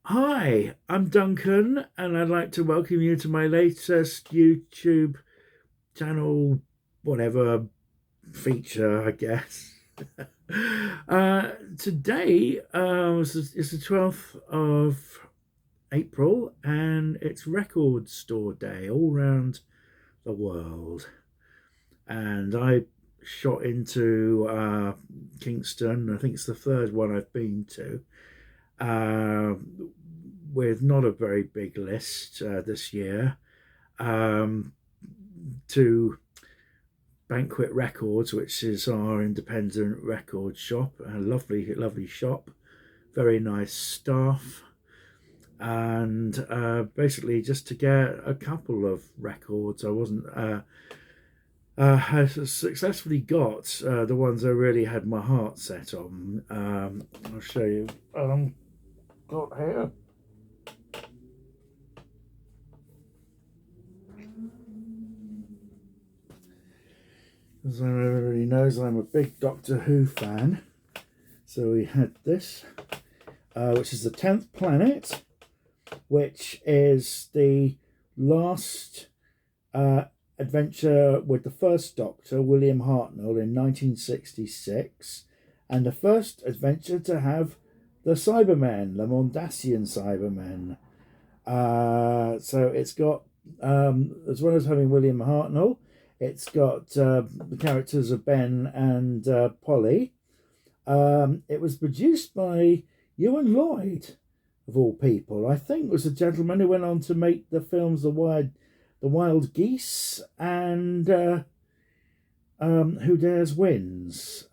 Hi, I'm Duncan, and I'd like to welcome you to my latest YouTube channel, whatever feature, I guess. Today is the 12th of April, and it's Record Store Day all around the world. And I shot into Kingston. I think it's the third one I've been to. Uh, with not a very big list this year, um, to Banquet Records, which is our independent record shop, a lovely, lovely shop, very nice staff, and basically just to get a couple of records. I wasn't. I successfully got the ones I really had my heart set on. I'll show you. Got here. As everybody knows, I'm a big Doctor Who fan. So we had this, which is the 10th Planet, which is the last adventure with the first Doctor, William Hartnell, in 1966, and the first adventure to have the Cybermen, the Mondasian Cybermen. So it's got, as well as having William Hartnell, it's got the characters of Ben and Polly. It was produced by Ewan Lloyd, of all people. I think was a gentleman who went on to make the films The Wild Geese and Who Dares Wins.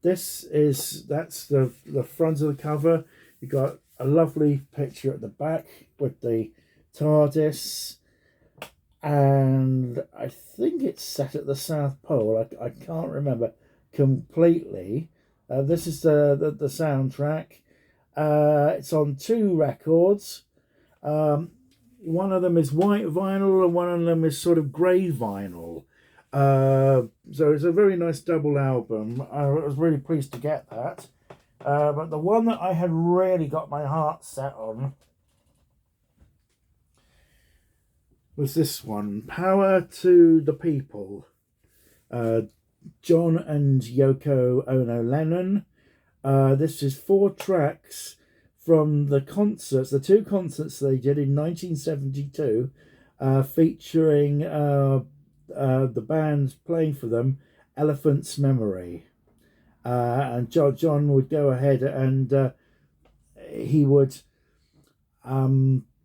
That's the front of the cover. You got a lovely picture at the back with the TARDIS, and I think it's set at the South Pole. I can't remember completely. This is the soundtrack. It's on two records. One of them is white vinyl and one of them is sort of grey vinyl. So it's a very nice double album. I was really pleased to get that. But the one that I had really got my heart set on was this one, Power to the People. John and Yoko Ono Lennon. This is 4 tracks from the concerts, the 2 concerts they did in 1972, featuring the band playing for them, Elephant's Memory. And John would go ahead and he would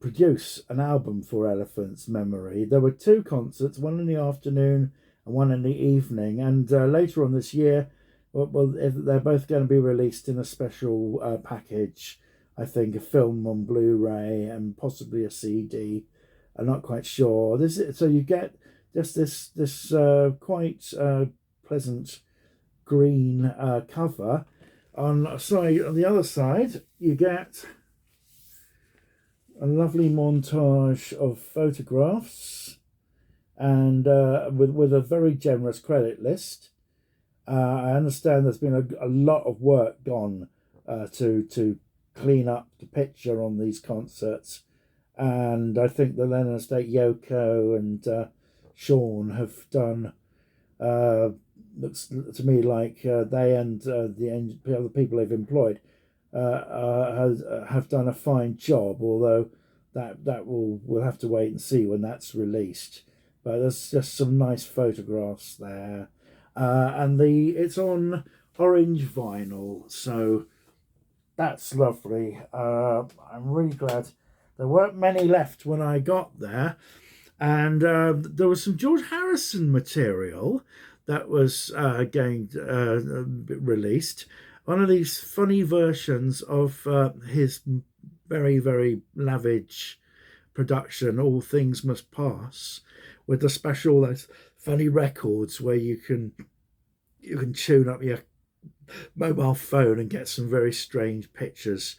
produce an album for Elephant's Memory. There were 2 concerts, one in the afternoon and one in the evening, and later on this year, they're both going to be released in a special package. I think a film on Blu-ray and possibly a CD. I'm not quite sure. So you get just this quite pleasant green cover. On the other side, you get a lovely montage of photographs and with a very generous credit list. I understand there's been a lot of work gone to clean up the picture on these concerts, and I think the Lennon Estate, Yoko and Sean have done. Looks to me like they and the other people they've employed have done a fine job. Although that we'll have to wait and see when that's released. But there's just some nice photographs there, and it's on orange vinyl, so that's lovely. I'm really glad there weren't many left when I got there, and there was some George Harrison material that was getting released. One of these funny versions of his very, very lavish production, All Things Must Pass, with the special those funny records where you can tune up your mobile phone and get some very strange pictures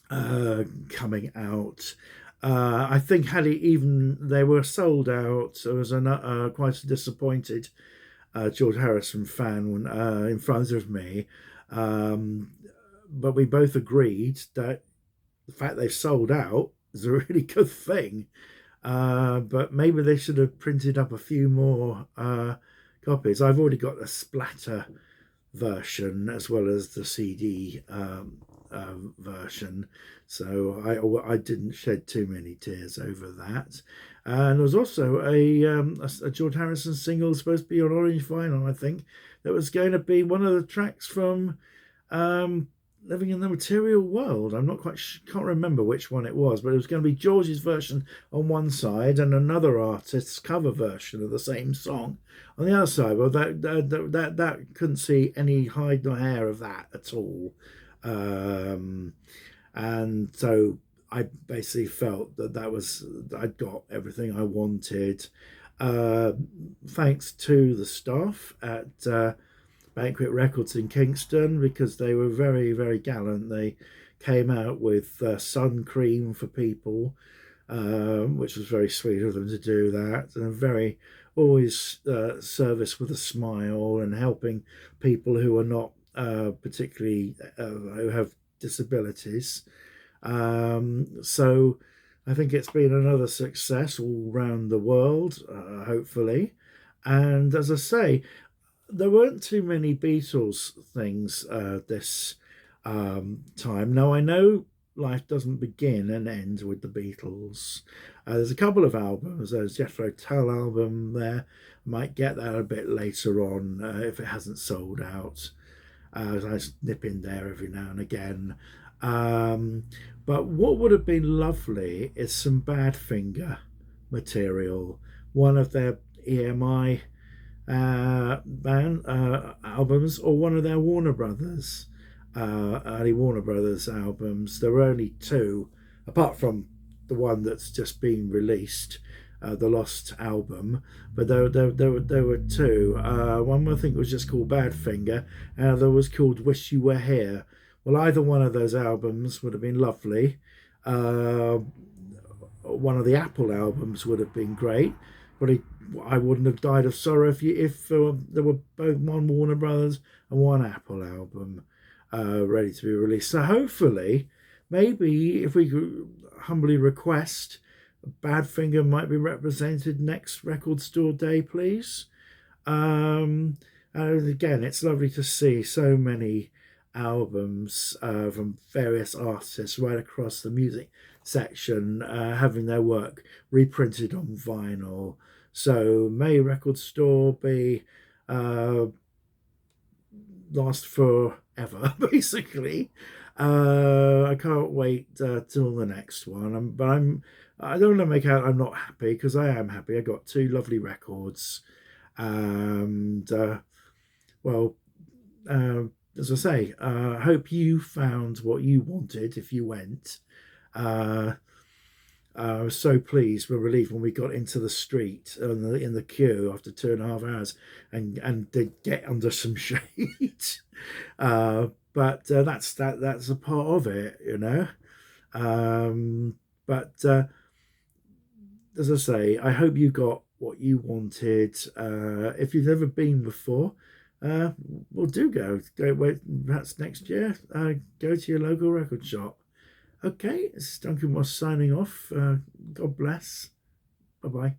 coming out. I think they were sold out. There was quite a disappointed George Harrison fan in front of me, but we both agreed that the fact they've sold out is a really good thing. But maybe they should have printed up a few more copies. I've already got a splatter version as well as the CD version, so I didn't shed too many tears over that. And there was also a George Harrison single supposed to be on orange vinyl, I think, that was going to be one of the tracks from um, Living in the Material World. I'm not quite can't remember which one it was, but it was going to be George's version on one side and another artist's cover version of the same song on the other side. Well, that couldn't see any hide nor hair of that at all, and so I basically felt that was I'd got everything I wanted. Uh, Thanks to the staff at Banquet Records in Kingston, because they were very, very gallant. They came out with sun cream for people, which was very sweet of them to do that, and very always service with a smile and helping people who are not particularly who have disabilities. So I think it's been another success all around the world, hopefully. And as I say, there weren't too many Beatles things this time. Now, I know life doesn't begin and end with the Beatles. There's a couple of albums. There's Jethro Tull album there. I might get that a bit later on if it hasn't sold out. I nip in there every now and again. Um, but what would have been lovely is some Badfinger material. One of their EMI band albums, or one of their Warner Brothers early Warner Brothers albums. There were only two, apart from the one that's just been released, the Lost album. But there were two. One I think was just called Badfinger, and the other was called Wish You Were Here. Well, either one of those albums would have been lovely. One of the Apple albums would have been great, but I wouldn't have died of sorrow if there were both one Warner Brothers and one Apple album ready to be released. So hopefully, maybe if we could humbly request, Badfinger might be represented next Record Store Day, please. And again, it's lovely to see so many albums from various artists right across the music section having their work reprinted on vinyl. So may Record Store be last forever, basically. I can't wait till the next one. I don't want to make out I'm not happy, because I am happy. I got two lovely records, and well, as I say, I hope you found what you wanted if you went. I was so pleased, we're relieved when we got into the street in the queue after 2.5 hours and did get under some shade. But that's a part of it, you know. But as I say, I hope you got what you wanted. If you've never been before, well, do go. Perhaps next year. Go to your local record shop. Okay, it's Duncan Moss signing off. God bless. Bye bye.